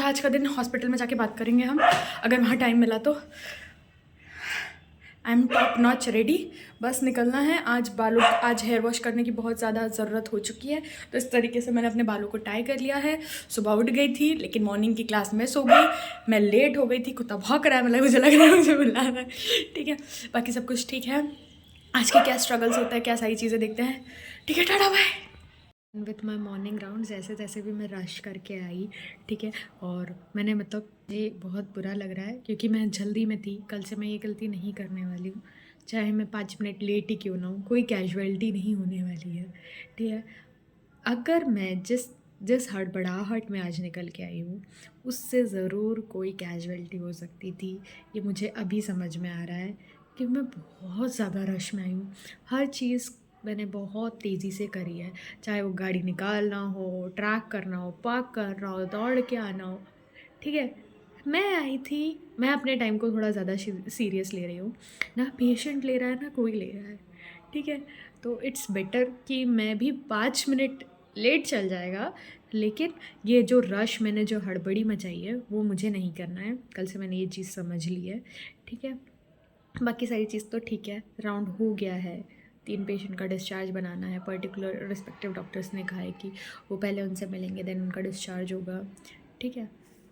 आज का दिन हॉस्पिटल में जाके बात करेंगे हम, अगर वहाँ टाइम मिला तो। I am top notch ready, बस निकलना है। आज हेयर वॉश करने की बहुत ज़्यादा ज़रूरत हो चुकी है, तो इस तरीके से मैंने अपने बालों को टाई कर लिया है। सुबह उठ गई थी लेकिन मॉर्निंग की क्लास में सो गई, मैं लेट हो गई थी, कुत्ता भौंक रहा है, मतलब मुझे लग रहा है मुझे बुला रहा है। ठीक है, बाकी सब कुछ ठीक है। आज के क्या स्ट्रगल्स होता है, क्या सारी चीज़ें देखते हैं। ठीक है, tata bye. With my morning round जैसे तैसे भी मैं रश करके आई। ठीक है, और मैंने मतलब ये बहुत बुरा लग रहा है क्योंकि मैं जल्दी में थी। कल से मैं ये गलती नहीं करने वाली हूँ, चाहे मैं 5 मिनट लेट ही क्यों ना हूँ, कोई कैजुअलिटी नहीं होने वाली है। ठीक है, अगर मैं जिस जिस हड़बड़ाहट में आज निकल के आई हूँ उससे ज़रूर कोई कैजुअलिटी हो सकती थी। ये मुझे अभी समझ में आ रहा है कि मैं बहुत ज़्यादा रश में आई हूँ। हर चीज़ मैंने बहुत तेज़ी से करी है, चाहे वो गाड़ी निकालना हो, ट्रैक करना हो, पार्क करना हो, दौड़ के आना हो। ठीक है, मैं आई थी, मैं अपने टाइम को थोड़ा ज़्यादा सीरियस ले रही हूँ, ना पेशेंट ले रहा है ना कोई ले रहा है। ठीक है, तो इट्स बेटर कि मैं भी 5 मिनट लेट चल जाएगा, लेकिन ये जो रश मैंने जो हड़बड़ी मचाई है वो मुझे नहीं करना है। कल से मैंने ये चीज़ समझ ली है। ठीक है, बाकी सारी चीज़ तो ठीक है, राउंड हो गया है। 3 पेशेंट का डिस्चार्ज बनाना है। पर्टिकुलर रिस्पेक्टिव डॉक्टर्स ने कहा है कि वो पहले उनसे मिलेंगे, देन उनका डिस्चार्ज होगा। ठीक है,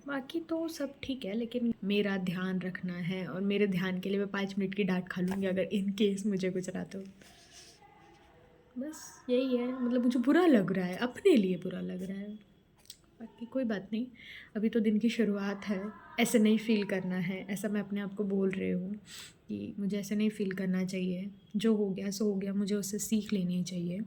बाकी तो सब ठीक है, लेकिन मेरा ध्यान रखना है और मेरे ध्यान के लिए मैं 5 मिनट की डांट खा लूँगी अगर इन केस मुझे कुछ रहा तो। बस यही है, मतलब मुझे बुरा लग रहा है, अपने लिए बुरा लग रहा है। बाकी कोई बात नहीं, अभी तो दिन की शुरुआत है, ऐसे नहीं फ़ील करना है। ऐसा मैं अपने आप को बोल रही हूँ कि मुझे ऐसे नहीं फ़ील करना चाहिए। जो हो गया सो हो गया, मुझे उससे सीख लेनी चाहिए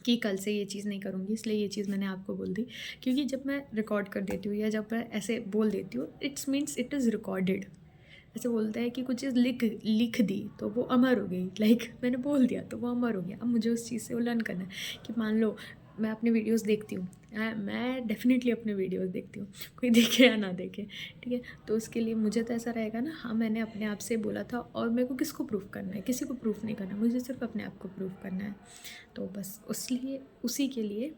कि कल से ये चीज़ नहीं करूँगी। इसलिए ये चीज़ मैंने आपको बोल दी, क्योंकि जब मैं रिकॉर्ड कर देती हूँ या जब मैं ऐसे बोल देती हूँ, it's means it is recorded. ऐसे बोलते हैं कि कुछ चीज़ लिख दी तो वो अमर हो गई, लाइक मैंने बोल दिया तो वो अमर हो गया। अब मुझे उस चीज़ से वो लर्न करना है कि मान लो मैं अपनी वीडियोस देखती हूँ, मैं डेफिनेटली अपने वीडियोस देखती हूँ, कोई देखे या ना देखे। ठीक है, तो उसके लिए मुझे तो ऐसा रहेगा ना, हाँ मैंने अपने आप से बोला था और मेरे को किसको प्रूफ करना है, किसी को प्रूफ नहीं करना, मुझे सिर्फ अपने आप को प्रूफ करना है। तो बस उसी के लिए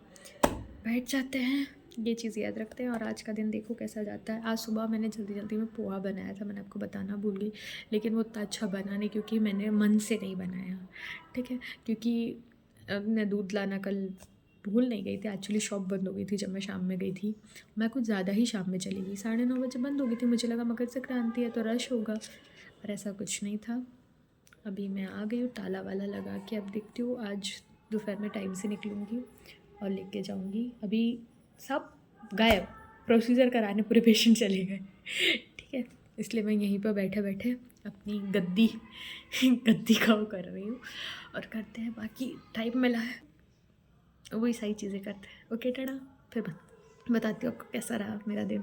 बैठ जाते हैं, ये चीज़ याद रखते हैं। और आज का दिन देखो कैसा जाता है। आज सुबह मैंने जल्दी में पोहा बनाया था, मैंने आपको बताना भूल गई, लेकिन वो उतना अच्छा बना नहीं क्योंकि मैंने मन से नहीं बनाया। ठीक है, क्योंकि मैं दूध लाना कल भूल नहीं गई थी, एक्चुअली शॉप बंद हो गई थी जब मैं शाम में गई थी। मैं कुछ ज़्यादा ही शाम में चली गई, 9:30 बजे बंद हो गई थी। मुझे लगा मकर संक्रांति है तो रश होगा, पर ऐसा कुछ नहीं था। अभी मैं आ गई हूँ ताला वाला लगा के, अब देखती हूँ आज दोपहर में टाइम से निकलूँगी और लेके जाऊँगी। अभी सब गायब, प्रोसीजर कराने पूरे पेशेंट चले गए। ठीक है, इसलिए मैं यहीं पर बैठे बैठे अपनी गद्दी का वो कर रही हूँ और करते हैं। बाकी टाइम मिला है वही सारी चीज़ें करते हैं। ओके टाटा, फिर बताती हूँ आपको कैसा रहा मेरा दिन।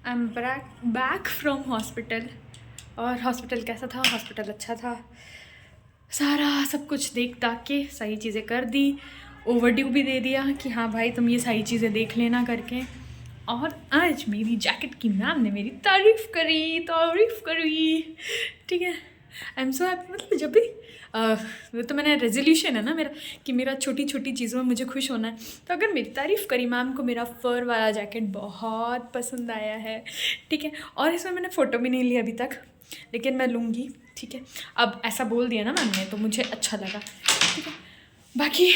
I am back from hospital. और हॉस्पिटल कैसा था? हॉस्पिटल अच्छा था, सारा सब कुछ देख दाख के सारी चीज़ें कर दी, ओवरड्यू भी दे दिया कि हाँ भाई तुम ये सारी चीज़ें देख लेना करके। और आज मेरी जैकेट की मैम ने मेरी तारीफ़ करी। ठीक है, आई एम सो हैप्पी। मतलब जब भी वो तो मैंने रेजोल्यूशन है ना मेरा कि मेरा छोटी छोटी चीज़ों में मुझे खुश होना है, तो अगर मेरी तारीफ़ करी मैम को, मेरा फ़र वाला जैकेट बहुत पसंद आया है। ठीक है, और इसमें मैंने फ़ोटो भी नहीं ली अभी तक, लेकिन मैं लूँगी। ठीक है, अब ऐसा बोल दिया ना मैम ने तो मुझे अच्छा लगा। ठीक है, बाकी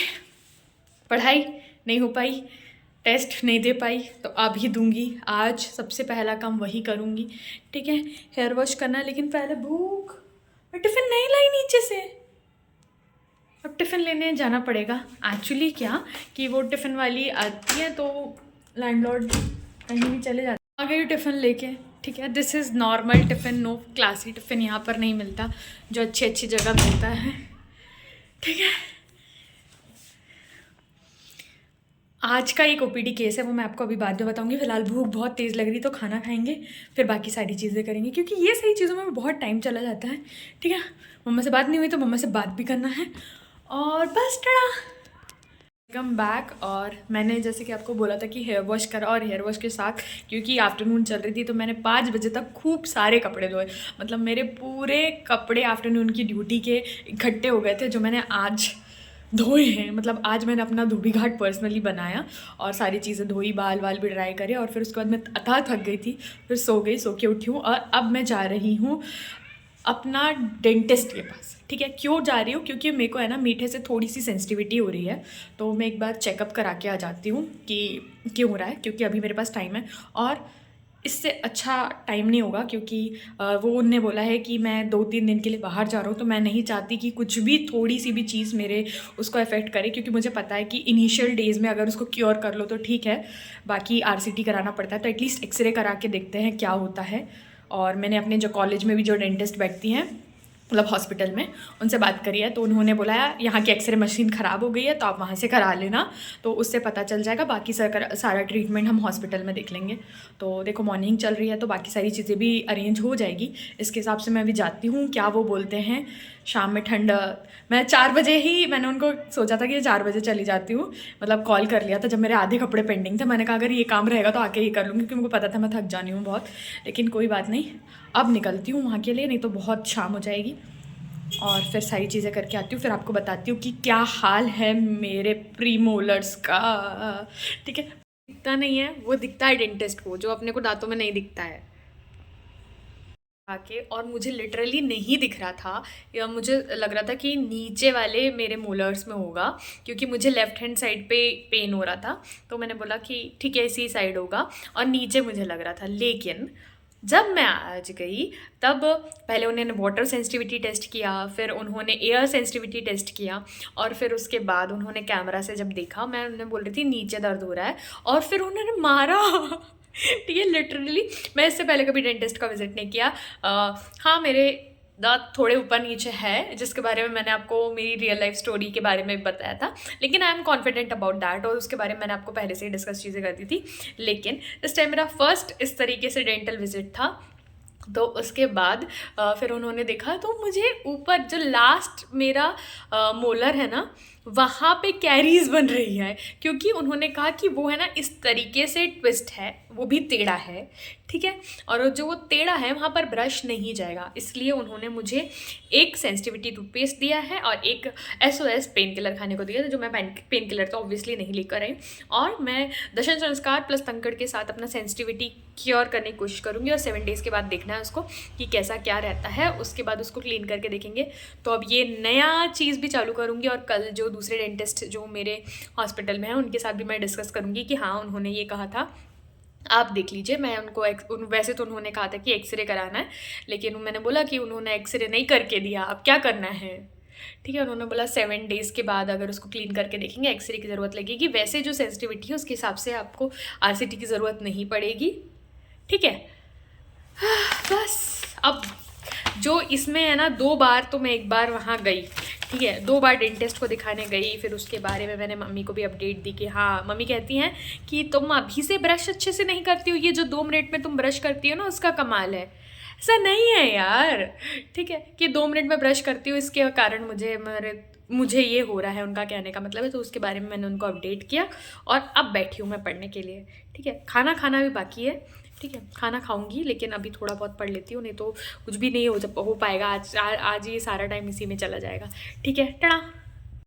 पढ़ाई नहीं हो पाई, टेस्ट नहीं दे पाई, तो अभी दूंगी। आज सबसे पहला काम वही करूँगी। ठीक है, हेयर वॉश करना है, लेकिन पहले भूख, मैं टिफ़िन नहीं लाई नीचे से, अब टिफ़िन लेने जाना पड़ेगा। एक्चुअली क्या कि वो टिफ़िन वाली आती है तो लैंडलॉर्ड कहीं भी चले जाते। आ गई टिफ़िन लेके। ठीक है, this is normal tiffin, no classy tiffin यहाँ पर नहीं मिलता जो अच्छी जगह मिलता है। ठीक है, आज का एक ओपीडी केस है, वो मैं आपको अभी बाद में बताऊंगी। फिलहाल भूख बहुत तेज़ लग रही तो खाना खाएंगे, फिर बाकी सारी चीज़ें करेंगे, क्योंकि ये सही चीज़ों में बहुत टाइम चला जाता है। ठीक है, मम्मा से बात नहीं हुई तो मम्मा से बात भी करना है। और बस टड़ा वेलकम बैक। और मैंने जैसे कि आपको बोला था कि हेयर वॉश करा, और हेयर वॉश के साथ क्योंकि आफ्टरनून चल रही थी तो मैंने 5 बजे तक खूब सारे कपड़े धोए। मतलब मेरे पूरे कपड़े आफ्टरनून की ड्यूटी के इकट्ठे हो गए थे, जो मैंने आज धोए हैं, मतलब आज मैंने अपना धोबी घाट पर्सनली बनाया और सारी चीज़ें धोई, बाल वाल भी ड्राई करे और फिर उसके बाद मैं अथाह थक गई थी, फिर सो गई, सो के उठी हूँ और अब मैं जा रही हूँ अपना डेंटिस्ट के पास। ठीक है, क्यों जा रही हूँ? क्योंकि मेरे को है ना मीठे से थोड़ी सी सेंसिटिविटी हो रही है, तो मैं एक बार चेकअप करा के आ जाती हूँ कि क्यों हो रहा है, क्योंकि अभी मेरे पास टाइम है और इससे अच्छा टाइम नहीं होगा, क्योंकि वो उनने बोला है कि मैं 2-3 दिन के लिए बाहर जा रहा हूँ, तो मैं नहीं चाहती कि कुछ भी थोड़ी सी भी चीज़ मेरे उसको अफेक्ट करे, क्योंकि मुझे पता है कि इनिशियल डेज़ में अगर उसको क्योर कर लो तो ठीक है, बाकी आरसीटी कराना पड़ता है, तो एटलीस्ट एक्सरे करा के देखते हैं क्या होता है। और मैंने अपने जो कॉलेज में भी जो डेंटिस्ट बैठती हैं, मतलब हॉस्पिटल में, उनसे बात करी है, तो उन्होंने बोला है यहाँ की एक्सरे मशीन ख़राब हो गई है तो आप वहाँ से करा लेना, तो उससे पता चल जाएगा, बाकी सारा ट्रीटमेंट हम हॉस्पिटल में देख लेंगे। तो देखो मॉर्निंग चल रही है तो बाकी सारी चीज़ें भी अरेंज हो जाएगी, इसके हिसाब से मैं भी जाती हूँ। क्या वो बोलते हैं शाम में ठंड, मैं 4 बजे ही, मैंने उनको सोचा था कि 4 बजे चली जाती हूँ, मतलब कॉल कर लिया था जब मेरे आधे कपड़े पेंडिंग थे, मैंने कहा अगर ये काम रहेगा तो आके ही कर लूँगी, क्योंकि मुझे पता था मैं थक जानी हूँ बहुत, लेकिन कोई बात नहीं, अब निकलती हूँ वहाँ के लिए, नहीं तो बहुत शाम हो जाएगी और फिर सारी चीज़ें करके आती हूँ, फिर आपको बताती हूँ कि क्या हाल है मेरे प्रीमोलर्स का। ठीक है, दिखता नहीं है, वो दिखता है डेंटिस्ट को, जो अपने को दांतों में नहीं दिखता है आके, और मुझे लिटरली नहीं दिख रहा था, या मुझे लग रहा था कि नीचे वाले मेरे मोलर्स में होगा, क्योंकि मुझे लेफ़्ट हैंड साइड पे पेन हो रहा था, तो मैंने बोला कि ठीक है इसी साइड होगा, और नीचे मुझे लग रहा था। लेकिन जब मैं आज गई तब पहले उन्होंने वाटर सेंसिटिविटी टेस्ट किया, फिर उन्होंने एयर सेंसिटिविटी टेस्ट किया, और फिर उसके बाद उन्होंने कैमरा से जब देखा, मैं उन्हें बोल रही थी नीचे दर्द हो रहा है, और फिर उन्होंने मारा। ठीक है, लिटरली मैं इससे पहले कभी डेंटिस्ट का विजिट नहीं किया। हाँ, मेरे दांत थोड़े ऊपर नीचे है, जिसके बारे में मैंने आपको मेरी रियल लाइफ स्टोरी के बारे में बताया था, लेकिन I am confident about that, और उसके बारे में मैंने आपको पहले से ही डिस्कस चीज़ें कर दी थी। लेकिन इस टाइम मेरा फर्स्ट इस तरीके से डेंटल विजिट था, तो उसके बाद फिर उन्होंने देखा, तो मुझे ऊपर जो लास्ट मेरा मोलर है ना, वहाँ पे कैरीज बन रही है, क्योंकि उन्होंने कहा कि वो है ना इस तरीके से ट्विस्ट है, वो भी टेढ़ा है। ठीक है, और जो वो टेढ़ा है वहाँ पर ब्रश नहीं जाएगा, इसलिए उन्होंने मुझे एक सेंसिटिविटी टूथपेस्ट दिया है और एक SOS पेन किलर खाने को दिया था, जो मैं पेन किलर तो ऑब्वियसली नहीं लेकर आई, और मैं दर्शन संस्कार प्लस तंकड़ के साथ अपना सेंसिटिविटी क्योर करने की कोशिश करूँगी, और 7 डेज़ के बाद देखना है उसको कि कैसा क्या रहता है, उसके बाद उसको क्लीन करके देखेंगे। तो अब ये नया चीज़ भी चालू करूँगी, और कल जो दूसरे डेंटिस्ट जो मेरे हॉस्पिटल में हैं उनके साथ भी मैं डिस्कस करूँगी कि हाँ उन्होंने ये कहा था, आप देख लीजिए। मैं उनको वैसे तो उन्होंने कहा था कि एक्सरे कराना है, लेकिन मैंने बोला कि उन्होंने एक्सरे नहीं करके दिया, अब क्या करना है। ठीक है, उन्होंने बोला 7 डेज़ के बाद अगर उसको क्लीन करके देखेंगे, एक्सरे की ज़रूरत लगेगी, वैसे जो सेंसिटिविटी है उसके हिसाब से आपको RCT की ज़रूरत नहीं पड़ेगी। ठीक है, बस अब जो इसमें है ना, 2 बार तो मैं एक बार वहाँ गई, ठीक है, 2 बार डेंटिस्ट को दिखाने गई, फिर उसके बारे में मैंने मम्मी को भी अपडेट दी कि हाँ, मम्मी कहती हैं कि तुम अभी से ब्रश अच्छे से नहीं करती हो, ये जो 2 मिनट में तुम ब्रश करती हो ना उसका कमाल है। ऐसा नहीं है यार, ठीक है, कि 2 मिनट में ब्रश करती हूँ इसके कारण मुझे ये हो रहा है, उनका कहने का मतलब है। तो उसके बारे में मैंने उनको अपडेट किया और अब बैठी हूँ मैं पढ़ने के लिए। ठीक है, खाना खाना भी बाकी है, ठीक है, खाना खाऊंगी, लेकिन अभी थोड़ा बहुत पढ़ लेती हूँ, नहीं तो कुछ भी नहीं हो पाएगा। आज ये सारा टाइम इसी में चला जाएगा। ठीक है, टड़ा।